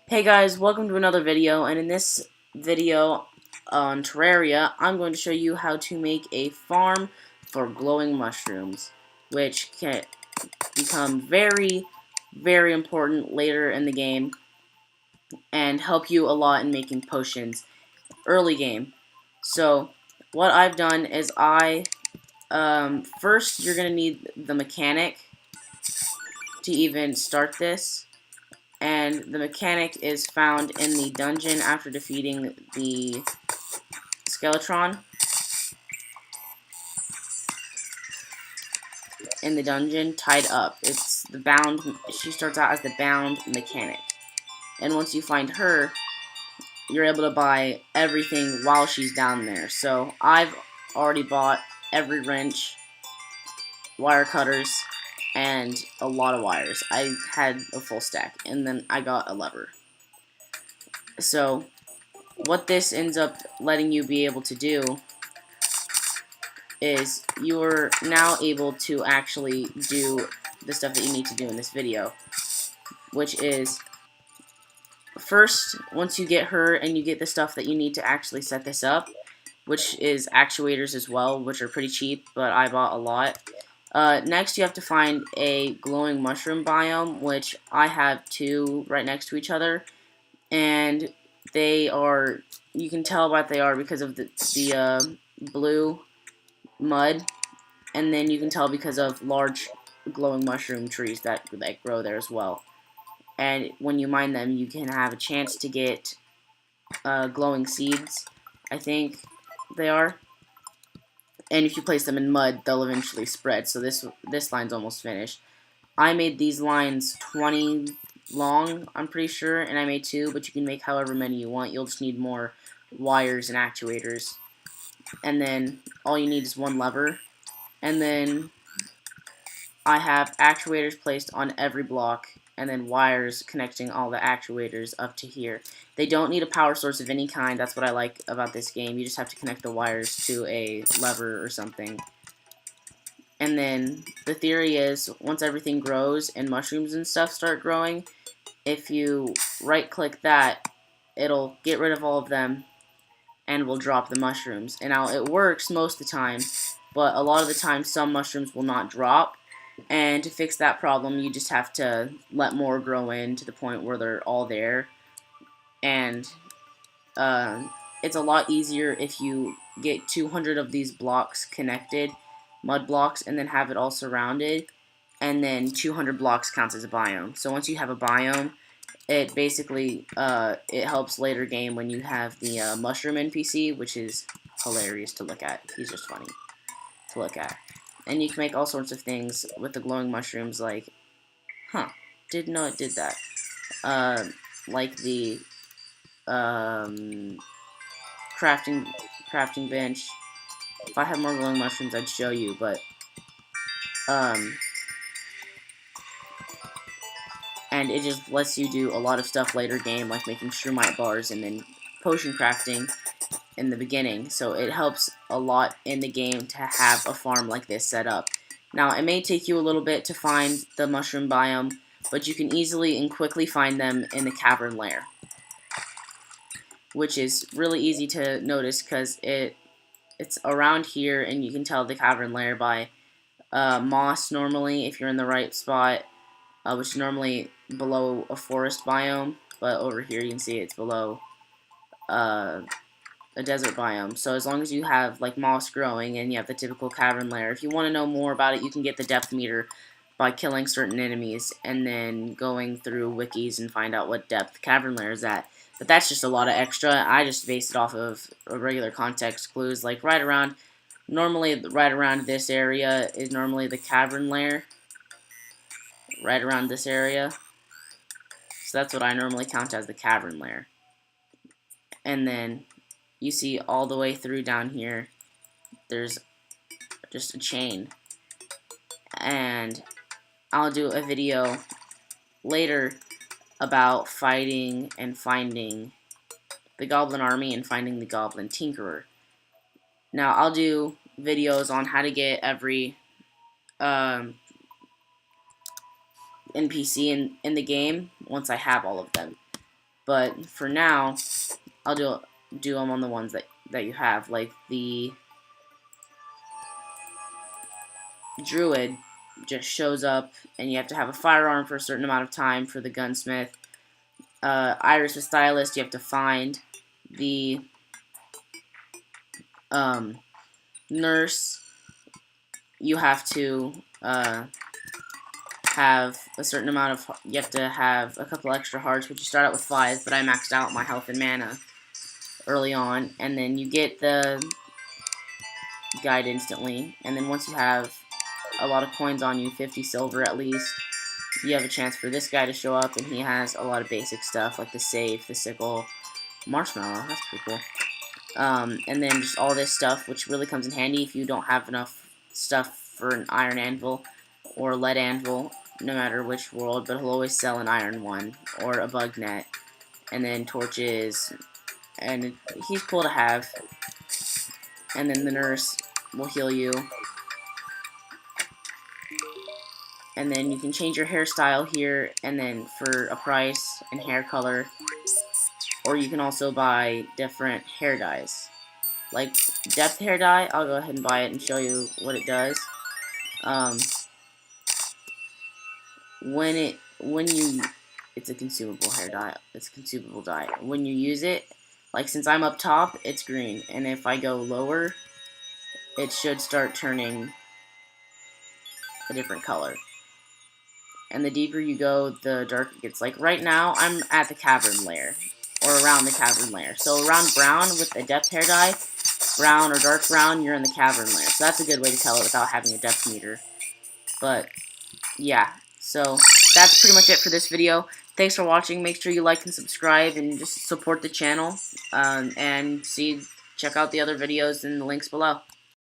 Hey guys, welcome to another video, and in this video on Terraria, I'm going to show you how to make a farm for glowing mushrooms, which can become very important later in the game and help you a lot in making potions early game. So, what I've done is first you're going to need the mechanic to even start this. And the mechanic is found in the dungeon after defeating the Skeletron. In the dungeon, tied up. It's the bound. She starts out as the bound mechanic. And once you find her, you're able to buy everything while she's down there. So I've already bought every wrench, wire cutters, and a lot of wires. I had a full stack, and then I got a lever. So what this ends up letting you be able to do is you're now able to actually do the stuff that you need to do in this video, which is first, once you get her and you get the stuff that you need to actually set this up, which is actuators as well, which are pretty cheap, but I bought a lot. Next, you have to find a glowing mushroom biome, which I have two right next to each other, and they are, you can tell what they are because of the blue mud, and then you can tell because of large glowing mushroom trees that grow there as well. And when you mine them, you can have a chance to get glowing seeds, I think they are. And if you place them in mud, they'll eventually spread. So this line's almost finished. I made these lines 20 long, I'm pretty sure, and I made 2, but you can make however many you want. You'll just need more wires and actuators. And then all you need is one lever. And then I have actuators placed on every block, and then wires connecting all the actuators up to here. They don't need a power source of any kind. That's what I like about this game. You just have to connect the wires to a lever or something. And then the theory is, once everything grows and mushrooms and stuff start growing, if you right-click that, it'll get rid of all of them and will drop the mushrooms. And now it works most of the time, but a lot of the time some mushrooms will not drop. And to fix that problem, you just have to let more grow in to the point where they're all there. And it's a lot easier if you get 200 of these blocks connected, mud blocks, and then have it all surrounded. And then 200 blocks counts as a biome. So once you have a biome, it basically it helps later game when you have the mushroom NPC, which is hilarious to look at. He's just funny to look at. And you can make all sorts of things with the glowing mushrooms, like, didn't know it did that. Like the crafting bench. If I had more glowing mushrooms, I'd show you, but and it just lets you do a lot of stuff later game, like making shroomite bars and then potion crafting in the beginning, so it helps a lot in the game to have a farm like this set up. Now, it may take you a little bit to find the mushroom biome, but you can easily and quickly find them in the cavern lair, which is really easy to notice because it's around here, and you can tell the cavern lair by moss normally if you're in the right spot, which is normally below a forest biome, but over here you can see it's below a desert biome. So as long as you have like moss growing and you have the typical cavern lair, if you want to know more about it, you can get the depth meter by killing certain enemies and then going through wikis and find out what depth cavern lair is at. But that's just a lot of extra. I just based it off of regular context clues, like normally right around this area is normally the cavern lair. Right around this area. So that's what I normally count as the cavern lair. And then you see all the way through down here, there's just a chain. And I'll do a video later about fighting and finding the goblin army and finding the goblin tinkerer. Now, I'll do videos on how to get every NPC in the game once I have all of them. But for now, I'll do them on the ones that you have, like the druid just shows up, and you have to have a firearm for a certain amount of time for the gunsmith. Iris the stylist, you have to find the nurse. You have to have a certain amount of, you have to have a couple extra hearts, which you start out with 5, but I maxed out my health and mana early on, and then you get the guide instantly, and then once you have a lot of coins on you, 50 silver at least, you have a chance for this guy to show up, and he has a lot of basic stuff, like the safe, the sickle, marshmallow, that's pretty cool, and then just all this stuff, which really comes in handy if you don't have enough stuff for an iron anvil, or lead anvil, no matter which world, but he'll always sell an iron one, or a bug net, and then torches, and he's cool to have, and then the nurse will heal you, and then you can change your hairstyle here, and then for a price, and hair color, or you can also buy different hair dyes, like depth hair dye. I'll go ahead and buy it and show you what it does. It's a consumable hair dye. It's a consumable dye. When you use it, like since I'm up top, it's green, and if I go lower, it should start turning a different color. And the deeper you go, the darker it gets. Like right now, I'm at the cavern layer, or around the cavern layer. So around brown with a depth hair dye, brown or dark brown, you're in the cavern layer. So that's a good way to tell it without having a depth meter. But yeah, so that's pretty much it for this video. Thanks for watching. Make sure you like and subscribe and just support the channel. And check out the other videos in the links below.